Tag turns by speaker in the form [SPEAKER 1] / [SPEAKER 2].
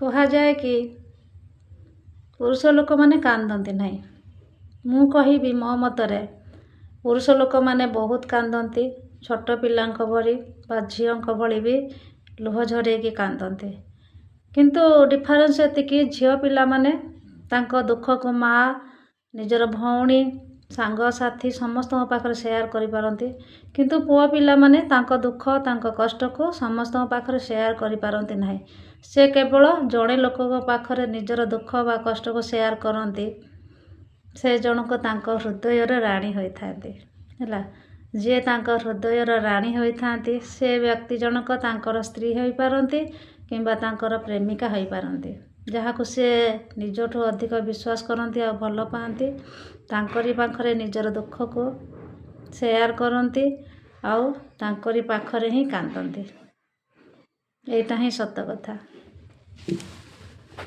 [SPEAKER 1] କୁହାଯାଏ କି ପୁରୁଷ ଲୋକମାନେ କାନ୍ଦନ୍ତି ନାହିଁ। ମୁଁ କହିବି ମୋ ମତରେ ପୁରୁଷ ଲୋକମାନେ ବହୁତ କାନ୍ଦନ୍ତି, ଛୋଟ ପିଲାଙ୍କ ଭଳି ବା ଝିଅଙ୍କ ଭଳି ବି ଲୁହ ଝରେଇକି କାନ୍ଦନ୍ତି। କିନ୍ତୁ ଡିଫରେନ୍ସ ଏତିକି, ଝିଅ ପିଲାମାନେ ତାଙ୍କ ଦୁଃଖକୁ ମାଆ, ନିଜର ଭଉଣୀ, ସାଙ୍ଗସାଥି ସମସ୍ତଙ୍କ ପାଖରେ ସେୟାର କରିପାରନ୍ତି। କିନ୍ତୁ ପୁଅ ପିଲାମାନେ ତାଙ୍କ ଦୁଃଖ, ତାଙ୍କ କଷ୍ଟକୁ ସମସ୍ତଙ୍କ ପାଖରେ ସେୟାର କରିପାରନ୍ତି ନାହିଁ। ସେ କେବଳ ଜଣେ ଲୋକଙ୍କ ପାଖରେ ନିଜର ଦୁଃଖ ବା କଷ୍ଟକୁ ସେୟାର କରନ୍ତି। ସେ ଜଣକ ତାଙ୍କ ହୃଦୟର ରାଣୀ ହୋଇଥାନ୍ତି। ହେଲା, ଯିଏ ତାଙ୍କ ହୃଦୟର ରାଣୀ ହୋଇଥାନ୍ତି ସେ ବ୍ୟକ୍ତି ଜଣକ ତାଙ୍କର ସ୍ତ୍ରୀ ହୋଇପାରନ୍ତି କିମ୍ବା ତାଙ୍କର ପ୍ରେମିକା ହୋଇପାରନ୍ତି, ଯାହାକୁ ସେ ନିଜଠୁ ଅଧିକ ବିଶ୍ୱାସ କରନ୍ତି ଆଉ ଭଲ ପାଆନ୍ତି। ତାଙ୍କରି ପାଖରେ ନିଜର ଦୁଃଖକୁ ସେୟାର କରନ୍ତି ଆଉ ତାଙ୍କରି ପାଖରେ ହିଁ କାନ୍ଦନ୍ତି। ଏଇଟା ହିଁ ସତ କଥା।